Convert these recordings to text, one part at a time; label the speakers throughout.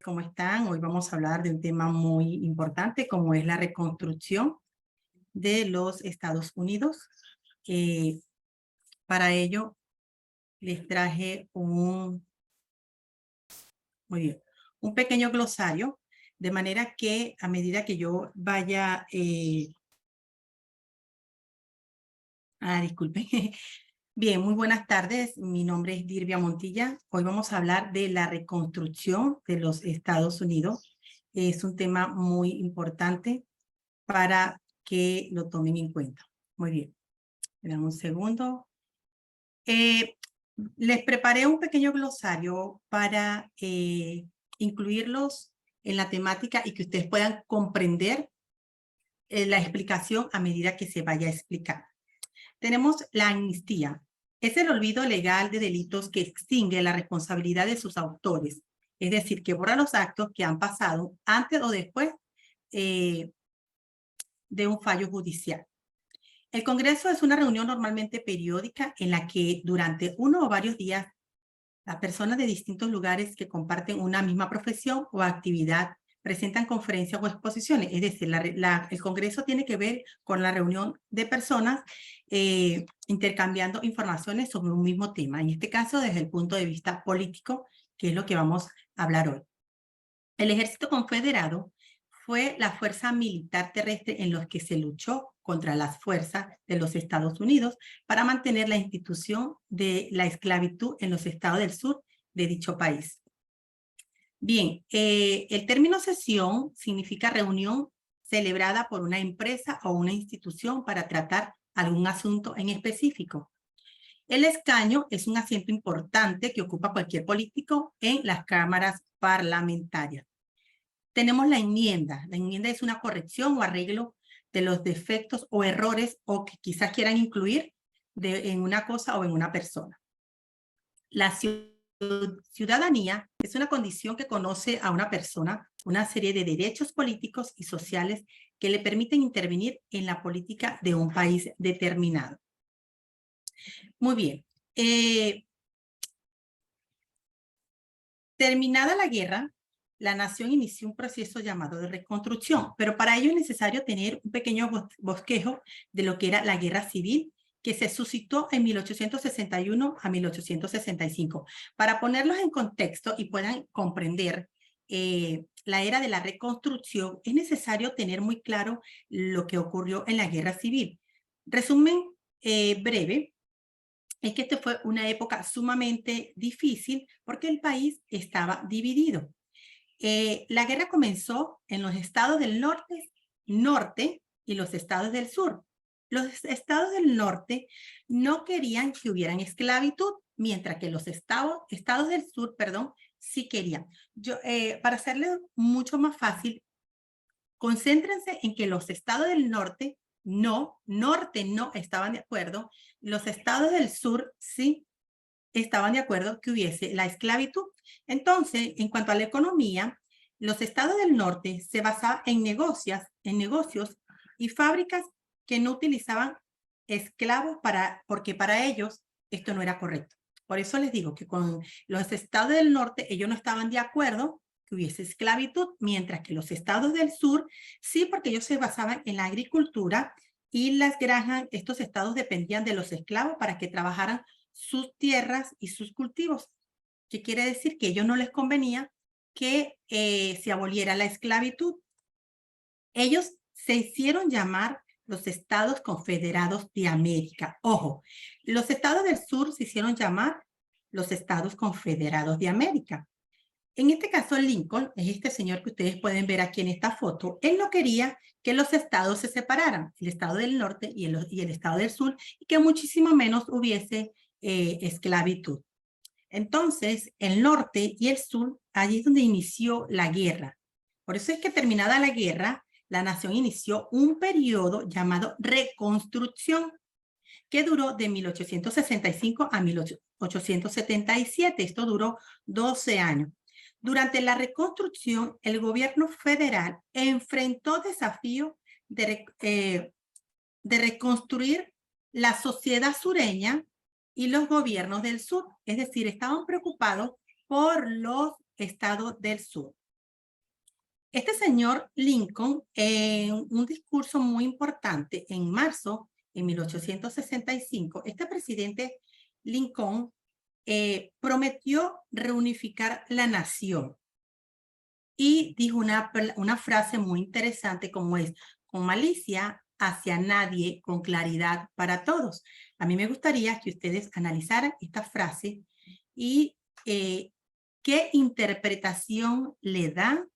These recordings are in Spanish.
Speaker 1: ¿cómo están? Hoy vamos a hablar de un tema muy importante como es la reconstrucción de los Estados Unidos. Para ello les traje muy bien, un pequeño glosario, de manera que a medida que yo vaya, disculpen. Bien, muy buenas tardes. Mi nombre es Dirvia Montilla. Hoy vamos a hablar de la reconstrucción de los Estados Unidos. Es un tema muy importante para que lo tomen en cuenta. Muy bien. Esperen un segundo. Les preparé un pequeño glosario para incluirlos en la temática y que ustedes puedan comprender la explicación a medida que se vaya a explicar. Tenemos la amnistía. Es el olvido legal de delitos que extingue la responsabilidad de sus autores, es decir, que borra los actos que han pasado antes o después de un fallo judicial. El Congreso es una reunión normalmente periódica en la que durante uno o varios días las personas de distintos lugares que comparten una misma profesión o actividad presentan conferencias o exposiciones. Es decir, el Congreso tiene que ver con la reunión de personas intercambiando informaciones sobre un mismo tema. En este caso, desde el punto de vista político, que es lo que vamos a hablar hoy. El Ejército Confederado fue la fuerza militar terrestre en los que se luchó contra las fuerzas de los Estados Unidos para mantener la institución de la esclavitud en los estados del sur de dicho país. Bien, el término sesión significa reunión celebrada por una empresa o una institución para tratar algún asunto en específico. El escaño es un asiento importante que ocupa cualquier político en las cámaras parlamentarias. Tenemos la enmienda. La enmienda es una corrección o arreglo de los defectos o errores o que quizás quieran incluir en una cosa o en una persona. La ciudadanía es una condición que conoce a una persona una serie de derechos políticos y sociales que le permiten intervenir en la política de un país determinado. Muy bien. Terminada la guerra, la nación inició un proceso llamado de reconstrucción, pero para ello es necesario tener un pequeño bosquejo de lo que era la guerra civil que se suscitó en 1861 a 1865. Para ponerlos en contexto y puedan comprender la era de la reconstrucción, es necesario tener muy claro lo que ocurrió en la guerra civil. Resumen breve. Es que esta fue una época sumamente difícil porque el país estaba dividido. La guerra comenzó en los estados del norte y los estados del sur. Los estados del norte no querían que hubieran esclavitud, mientras que los estados del sur, sí querían. Para hacerle mucho más fácil, concéntrense en que los estados del norte no estaban de acuerdo. Los estados del sur sí estaban de acuerdo que hubiese la esclavitud. Entonces, en cuanto a la economía, los estados del norte se basaban en negocios y fábricas que no utilizaban esclavos porque para ellos esto no era correcto. Por eso les digo que con los estados del norte ellos no estaban de acuerdo que hubiese esclavitud, mientras que los estados del sur sí, porque ellos se basaban en la agricultura y las granjas. Estos estados dependían de los esclavos para que trabajaran sus tierras y sus cultivos, que quiere decir que a ellos no les convenía que se aboliera la esclavitud. Ellos se hicieron llamar los Estados Confederados de América. Ojo, los estados del sur se hicieron llamar los Estados Confederados de América. En este caso, Lincoln, es este señor que ustedes pueden ver aquí en esta foto. Él no quería que los estados se separaran, el estado del norte y el estado del sur, y que muchísimo menos hubiese esclavitud. Entonces, el norte y el sur, allí es donde inició la guerra. Por eso es que terminada la guerra, la nación inició un periodo llamado reconstrucción, que duró de 1865 a 1877. Esto duró 12 años. Durante la reconstrucción, el gobierno federal enfrentó desafíos de reconstruir la sociedad sureña y los gobiernos del sur. Es decir, estaban preocupados por los estados del sur. Este señor Lincoln, en un discurso muy importante en marzo de 1865, este presidente Lincoln prometió reunificar la nación y dijo una frase muy interesante como es: con malicia hacia nadie, con claridad para todos. A mí me gustaría que ustedes analizaran esta frase y qué interpretación le dan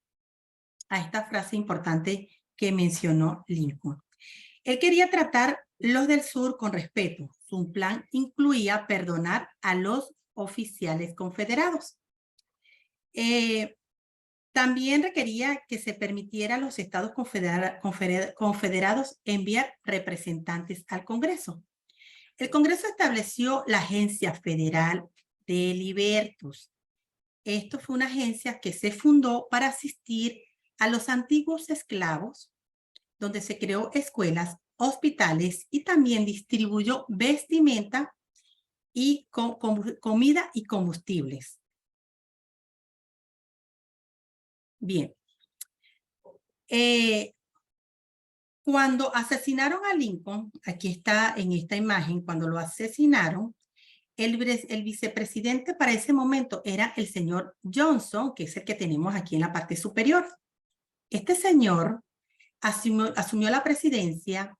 Speaker 1: a esta frase importante que mencionó Lincoln. Él quería tratar los del sur con respeto. Su plan incluía perdonar a los oficiales confederados. También requería que se permitiera a los estados confederados enviar representantes al Congreso. El Congreso estableció la Agencia Federal de Libertos. Esto fue una agencia que se fundó para asistir a los antiguos esclavos, donde se creó escuelas, hospitales y también distribuyó vestimenta y comida y combustibles. Bien. Cuando asesinaron a Lincoln, aquí está en esta imagen, cuando lo asesinaron, el vicepresidente para ese momento era el señor Johnson, que es el que tenemos aquí en la parte superior. Este señor asumió la presidencia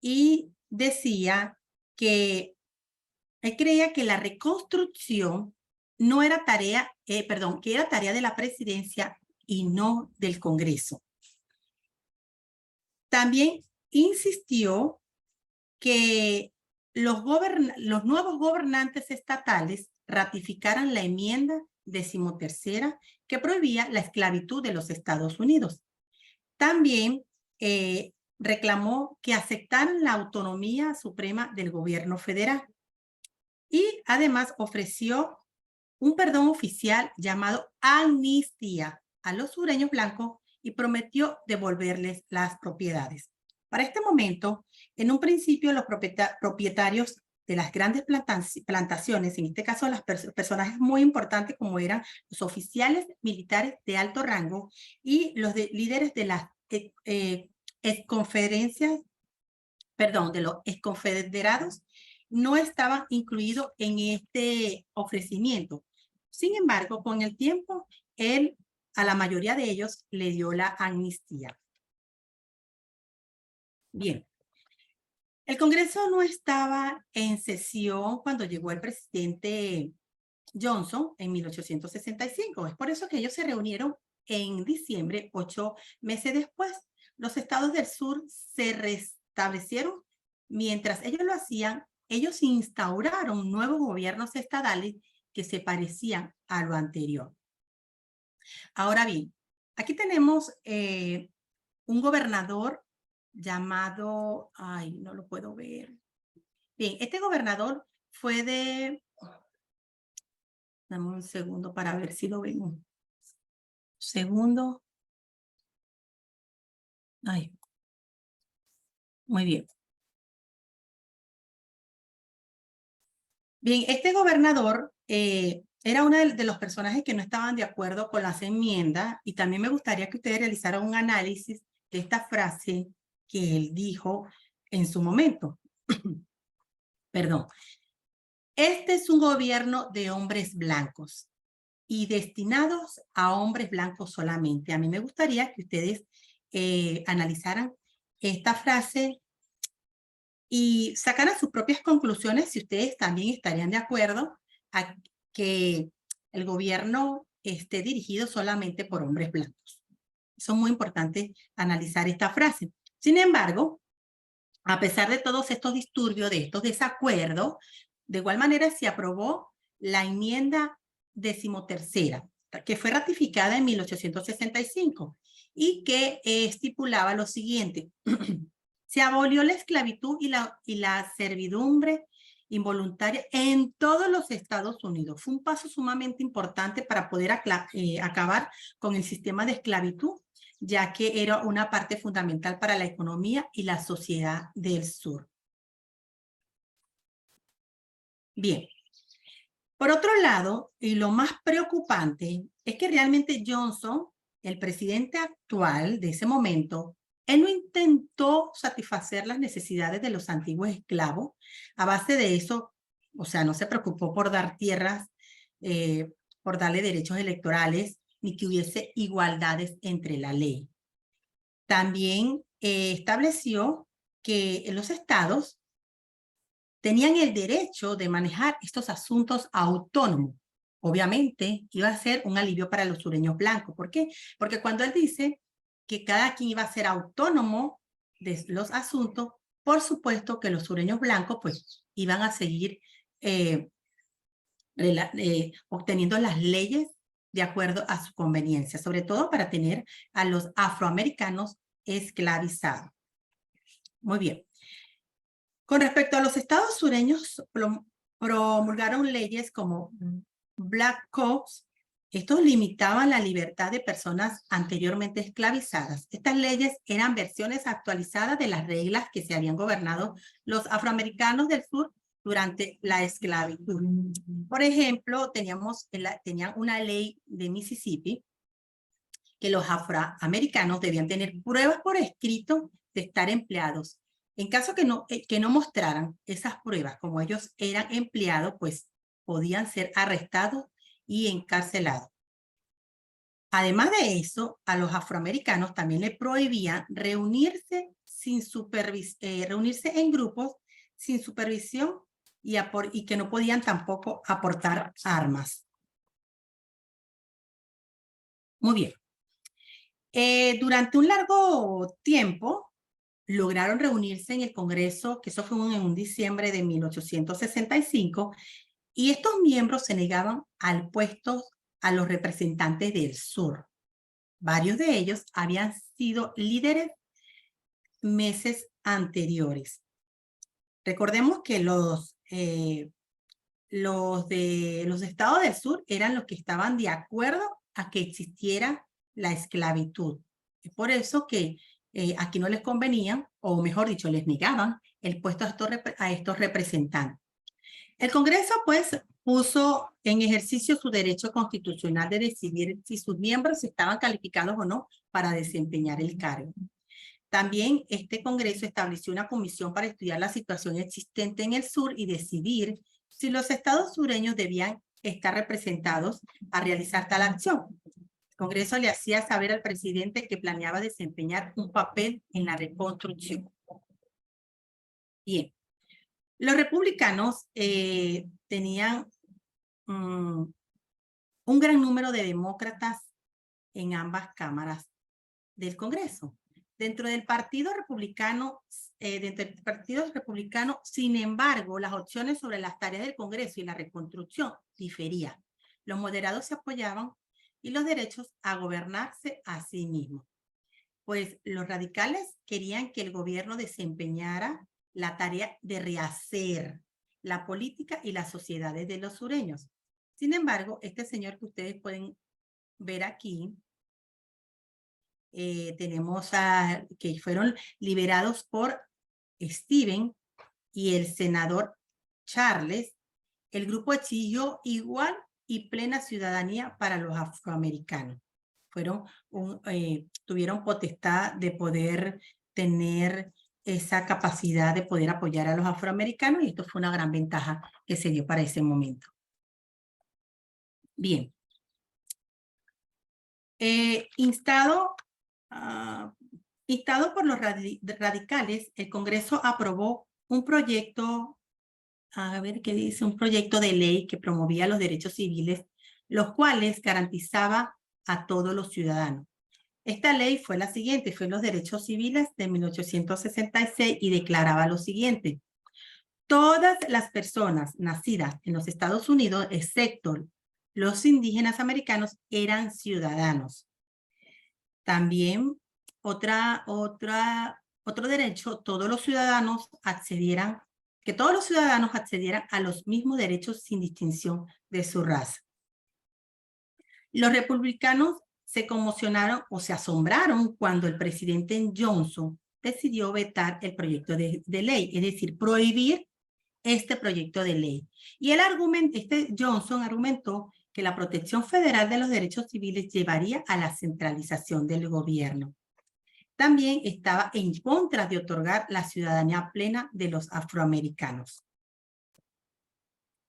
Speaker 1: y decía que él creía que la reconstrucción no era tarea, que era tarea de la presidencia y no del Congreso. También insistió que los nuevos gobernantes estatales ratificaran la enmienda 13ª que prohibía la esclavitud de los Estados Unidos. También reclamó que aceptaran la autonomía suprema del gobierno federal y además ofreció un perdón oficial llamado amnistía a los sureños blancos y prometió devolverles las propiedades. Para este momento, en un principio, los propietarios de las grandes plantaciones, en este caso las personajes muy importantes como eran los oficiales militares de alto rango y los líderes de las de los exconfederados, no estaban incluidos en este ofrecimiento. Sin embargo, con el tiempo, él a la mayoría de ellos le dio la amnistía. Bien. El Congreso no estaba en sesión cuando llegó el presidente Johnson en 1865. Es por eso que ellos se reunieron en diciembre, 8 meses después. Los estados del sur se restablecieron. Mientras ellos lo hacían, ellos instauraron nuevos gobiernos estadales que se parecían a lo anterior. Ahora bien, aquí tenemos un gobernador llamado, no lo puedo ver. Bien, este gobernador fue de, dame un segundo para ver si lo ven. Un segundo. Muy bien. Bien, este gobernador era uno de los personajes que no estaban de acuerdo con las enmiendas y también me gustaría que ustedes realizaran un análisis de esta frase que él dijo en su momento. Perdón. Este es un gobierno de hombres blancos y destinados a hombres blancos solamente. A mí me gustaría que ustedes analizaran esta frase y sacaran sus propias conclusiones si ustedes también estarían de acuerdo a que el gobierno esté dirigido solamente por hombres blancos. Es muy importante analizar esta frase. Sin embargo, a pesar de todos estos disturbios, de estos desacuerdos, de igual manera se aprobó la enmienda 13ª, que fue ratificada en 1865 y que estipulaba lo siguiente. Se abolió la esclavitud y la servidumbre involuntaria en todos los Estados Unidos. Fue un paso sumamente importante para poder acabar con el sistema de esclavitud, ya que era una parte fundamental para la economía y la sociedad del sur. Bien. Por otro lado, y lo más preocupante, es que realmente Johnson el presidente actual de ese momento, él no intentó satisfacer las necesidades de los antiguos esclavos. A base de eso, o sea, no se preocupó por dar tierras, por darle derechos electorales, ni que hubiese igualdades entre la ley. También estableció que los estados tenían el derecho de manejar estos asuntos autónomos. Obviamente iba a ser un alivio para los sureños blancos. ¿Por qué? Porque cuando él dice que cada quien iba a ser autónomo de los asuntos, por supuesto que los sureños blancos pues iban a seguir obteniendo las leyes de acuerdo a su conveniencia, sobre todo para tener a los afroamericanos esclavizados. Muy bien. Con respecto a los estados sureños, promulgaron leyes como Black Codes. Estos limitaban la libertad de personas anteriormente esclavizadas. Estas leyes eran versiones actualizadas de las reglas que se habían gobernado los afroamericanos del sur durante la esclavitud. Por ejemplo, tenían una ley de Mississippi que los afroamericanos debían tener pruebas por escrito de estar empleados. En caso que no mostraran esas pruebas como ellos eran empleados, pues podían ser arrestados y encarcelados. Además de eso, a los afroamericanos también les prohibían reunirse en grupos sin supervisión y que no podían tampoco aportar armas. Muy bien. Durante un largo tiempo, lograron reunirse en el Congreso, que eso fue en diciembre de 1865, y estos miembros se negaban al puesto a los representantes del sur. Varios de ellos habían sido líderes meses anteriores. Recordemos que los estados del sur eran los que estaban de acuerdo a que existiera la esclavitud. Es por eso que aquí no les convenía, o mejor dicho, les negaban el puesto a estos representantes. El Congreso, pues, puso en ejercicio su derecho constitucional de decidir si sus miembros estaban calificados o no para desempeñar el cargo. También este Congreso estableció una comisión para estudiar la situación existente en el sur y decidir si los estados sureños debían estar representados a realizar tal acción. El Congreso le hacía saber al presidente que planeaba desempeñar un papel en la reconstrucción. Bien. Los republicanos tenían un gran número de demócratas en ambas cámaras del Congreso. Dentro del Partido Republicano, sin embargo, las opciones sobre las tareas del Congreso y la reconstrucción diferían. Los moderados se apoyaban y los derechos a gobernarse a sí mismos. Pues los radicales querían que el gobierno desempeñara la tarea de rehacer la política y las sociedades de los sureños. Sin embargo, este señor que ustedes pueden ver aquí, tenemos que fueron liberados por Stephen y el senador Charles. El grupo exigió igual y plena ciudadanía para los afroamericanos. Tuvieron potestad de poder tener esa capacidad de poder apoyar a los afroamericanos y esto fue una gran ventaja que se dio para ese momento. Bien. Instado por los radicales, el Congreso aprobó un proyecto, a ver qué dice, un proyecto de ley que promovía los derechos civiles, los cuales garantizaba a todos los ciudadanos. Esta ley fue la siguiente, fue los derechos civiles de 1866 y declaraba lo siguiente. Todas las personas nacidas en los Estados Unidos, excepto los indígenas americanos, eran ciudadanos. También otro derecho, que todos los ciudadanos accedieran a los mismos derechos sin distinción de su raza. Los republicanos se conmocionaron o se asombraron cuando el presidente Johnson decidió vetar el proyecto de ley, es decir, prohibir este proyecto de ley. Y Johnson argumentó que la protección federal de los derechos civiles llevaría a la centralización del gobierno. También estaba en contra de otorgar la ciudadanía plena de los afroamericanos.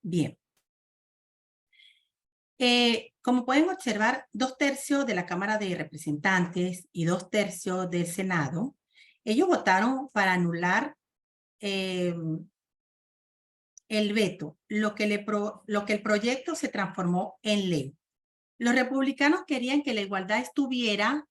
Speaker 1: Bien. Como pueden observar, 2/3 de la Cámara de Representantes y 2/3 del Senado, ellos votaron para anular el veto, lo que el proyecto se transformó en ley. Los republicanos querían que la igualdad estuviera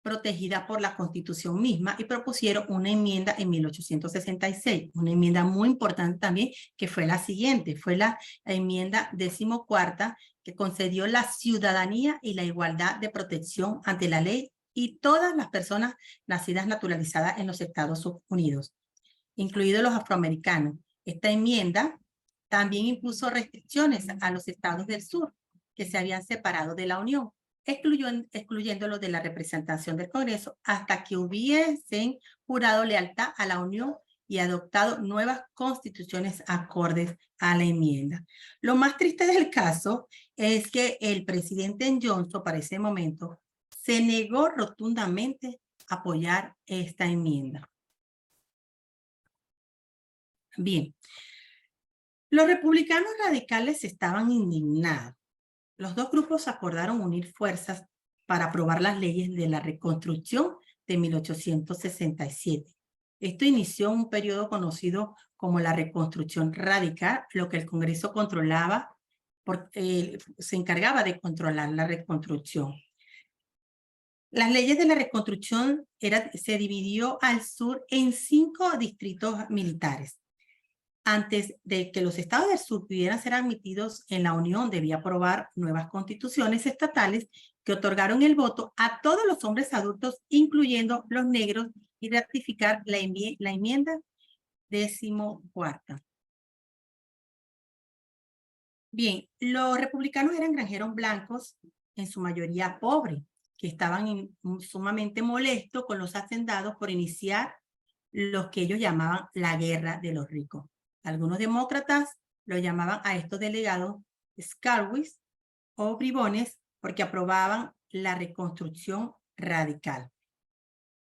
Speaker 1: protegida por la Constitución misma y propusieron una enmienda en 1866, una enmienda muy importante también, que fue la siguiente, fue la enmienda 14ª, que concedió la ciudadanía y la igualdad de protección ante la ley y todas las personas nacidas naturalizadas en los Estados Unidos, incluidos los afroamericanos. Esta enmienda también impuso restricciones a los estados del sur, que se habían separado de la Unión, excluyéndolo de la representación del Congreso hasta que hubiesen jurado lealtad a la Unión y adoptado nuevas constituciones acordes a la enmienda. Lo más triste del caso es que el presidente Johnson, para ese momento, se negó rotundamente a apoyar esta enmienda. Bien, los republicanos radicales estaban indignados. Los dos grupos acordaron unir fuerzas para aprobar las leyes de la Reconstrucción de 1867. Esto inició un periodo conocido como la Reconstrucción Radical, lo que el Congreso controlaba, se encargaba de controlar la reconstrucción. Las leyes de la reconstrucción se dividió al sur en 5 distritos militares. Antes de que los estados del sur pudieran ser admitidos en la Unión, debía aprobar nuevas constituciones estatales que otorgaron el voto a todos los hombres adultos, incluyendo los negros, y ratificar la enmienda 14ª. Bien, los republicanos eran granjeros blancos, en su mayoría pobres, que estaban sumamente molestos con los hacendados por iniciar lo que ellos llamaban la guerra de los ricos. Algunos demócratas lo llamaban a estos delegados scalwags o bribones porque aprobaban la reconstrucción radical.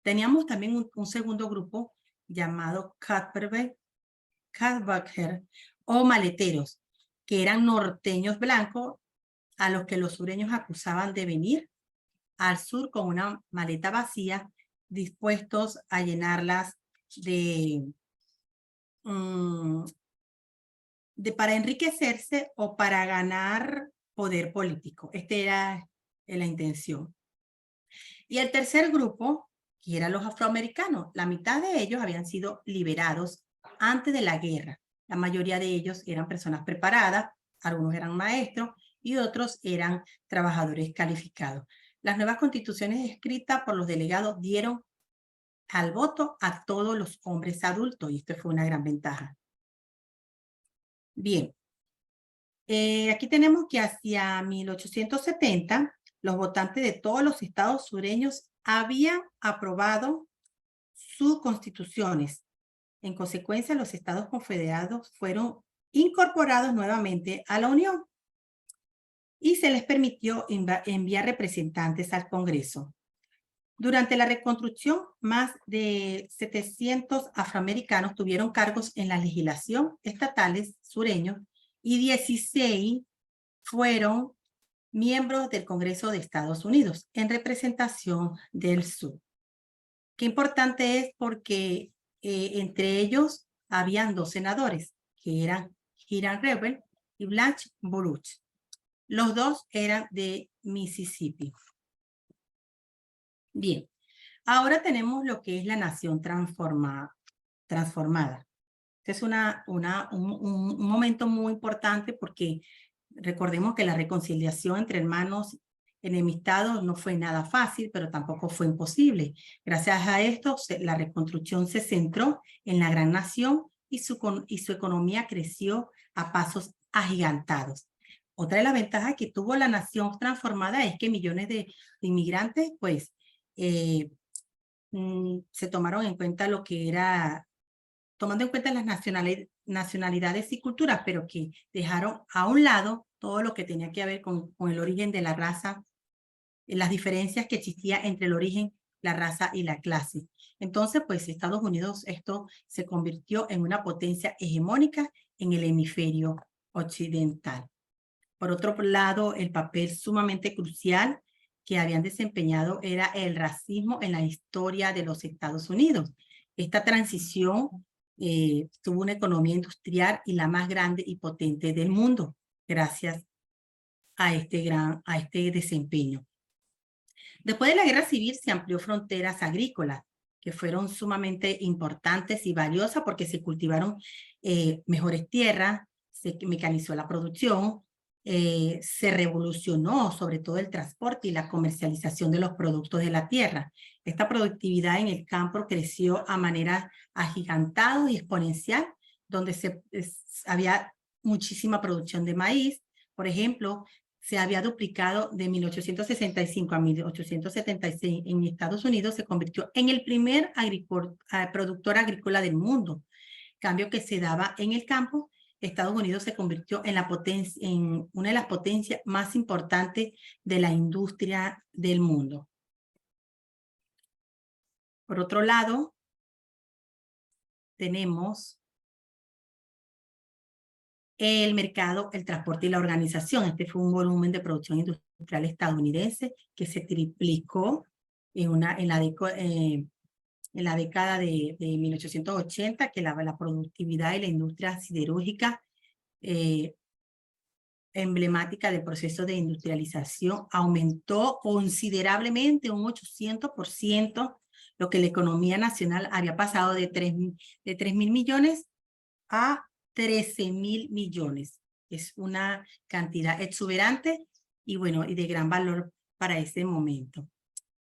Speaker 1: Teníamos también un segundo grupo llamado cutbacker o maleteros, que eran norteños blancos a los que los sureños acusaban de venir al sur con una maleta vacía, dispuestos a llenarlas para enriquecerse o para ganar poder político. Esta era la intención. Y el tercer grupo, que eran los afroamericanos, la mitad de ellos habían sido liberados antes de la guerra. La mayoría de ellos eran personas preparadas, algunos eran maestros y otros eran trabajadores calificados. Las nuevas constituciones escritas por los delegados dieron al voto a todos los hombres adultos, y esto fue una gran ventaja. Bien, aquí tenemos que hacia 1870, los votantes de todos los estados sureños habían aprobado sus constituciones. En consecuencia, los estados confederados fueron incorporados nuevamente a la Unión y se les permitió enviar representantes al Congreso. Durante la reconstrucción, más de 700 afroamericanos tuvieron cargos en la legislación estatales sureños y 16 fueron miembros del Congreso de Estados Unidos en representación del sur. Qué importante es porque entre ellos habían 2 senadores, que eran Hiram Rebel y Blanche Boluch. Los dos eran de Mississippi. Bien, ahora tenemos lo que es la nación transformada. Este es un momento muy importante porque recordemos que la reconciliación entre hermanos enemistados no fue nada fácil, pero tampoco fue imposible. Gracias a esto, la reconstrucción se centró en la gran nación y su economía creció a pasos agigantados. Otra de las ventajas que tuvo la nación transformada es que millones de inmigrantes, pues, se tomaron en cuenta lo que era, tomando en cuenta las nacionalidades y culturas, pero que dejaron a un lado todo lo que tenía que ver con el origen de la raza, las diferencias que existía entre el origen, la raza y la clase. Entonces, pues Estados Unidos, esto se convirtió en una potencia hegemónica en el hemisferio occidental. Por otro lado, el papel sumamente crucial que habían desempeñado era el racismo en la historia de los Estados Unidos. Esta transición tuvo una economía industrial y la más grande y potente del mundo, gracias a este desempeño. Después de la Guerra Civil se amplió fronteras agrícolas, que fueron sumamente importantes y valiosas porque se cultivaron mejores tierras, se mecanizó la producción, se revolucionó sobre todo el transporte y la comercialización de los productos de la tierra. Esta productividad en el campo creció a manera agigantada y exponencial, donde había muchísima producción de maíz. Por ejemplo, se había duplicado de 1865 a 1876 en Estados Unidos, se convirtió en el primer productor agrícola del mundo. Cambio que se daba en el campo, Estados Unidos se convirtió en una de las potencias más importantes de la industria del mundo. Por otro lado, tenemos el mercado, el transporte y la organización. Este fue un volumen de producción industrial estadounidense que se triplicó en la década de 1880, que la productividad y la industria siderúrgica emblemática del proceso de industrialización aumentó considerablemente, un 800%, lo que la economía nacional había pasado de 3.000 millones a 13.000 millones. Es una cantidad exuberante y bueno, y de gran valor para ese momento.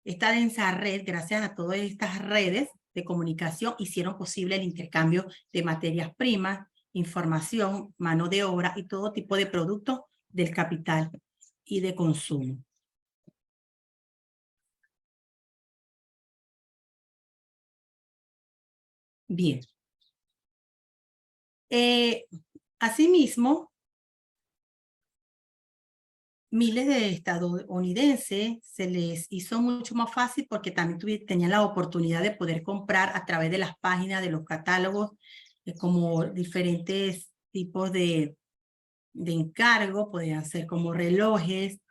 Speaker 1: Esta densa red, gracias a todas estas redes de comunicación, hicieron posible el intercambio de materias primas, información, mano de obra y todo tipo de productos del capital y de consumo. Bien. Asimismo, miles de estadounidenses se les hizo mucho más fácil porque también tenían la oportunidad de poder comprar a través de las páginas de los catálogos, como diferentes tipos de encargo, podían ser como relojes,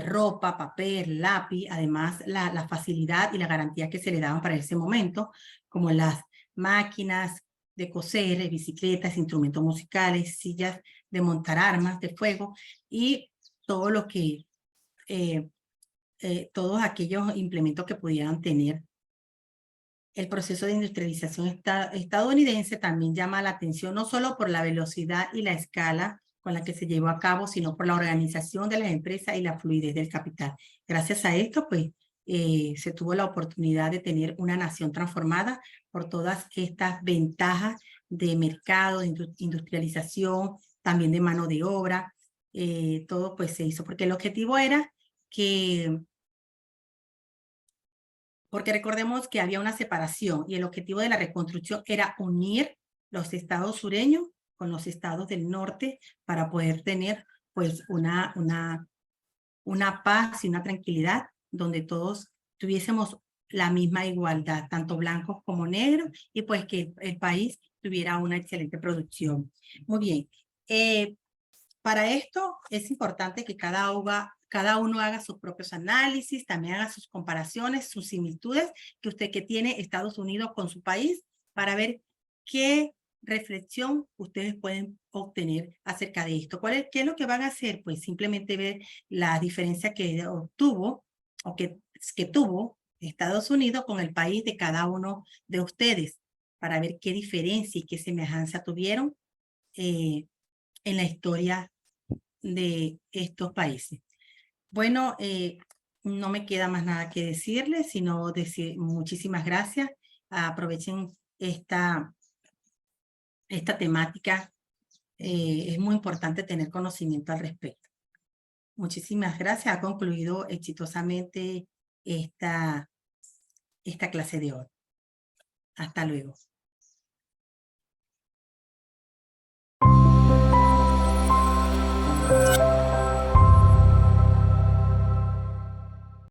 Speaker 1: ropa, papel, lápiz, además la facilidad y la garantía que se le daban para ese momento, como las máquinas de coser, bicicletas, instrumentos musicales, sillas de montar armas de fuego y todo lo que, todos aquellos implementos que pudieran tener. El proceso de industrialización estadounidense también llama la atención no solo por la velocidad y la escala con la que se llevó a cabo, sino por la organización de las empresas y la fluidez del capital. Gracias a esto, pues, se tuvo la oportunidad de tener una nación transformada por todas estas ventajas de mercado, de industrialización, también de mano de obra. Todo pues se hizo porque el objetivo era que... Porque recordemos que había una separación y el objetivo de la reconstrucción era unir los estados sureños con los estados del norte para poder tener pues una paz y una tranquilidad donde todos tuviésemos la misma igualdad, tanto blancos como negros, y pues que el país tuviera una excelente producción. Muy bien. Para esto es importante que cada uno haga sus propios análisis, también haga sus comparaciones, sus similitudes que tiene Estados Unidos con su país para ver qué reflexión ustedes pueden obtener acerca de esto. ¿Qué es lo que van a hacer? Pues simplemente ver la diferencia que obtuvo o que tuvo Estados Unidos con el país de cada uno de ustedes para ver qué diferencia y qué semejanza tuvieron en la historia de estos países. Bueno, no me queda más nada que decirles, sino decir muchísimas gracias. Aprovechen esta temática. Es muy importante tener conocimiento al respecto. Muchísimas gracias. Ha concluido exitosamente esta clase de hoy. Hasta luego.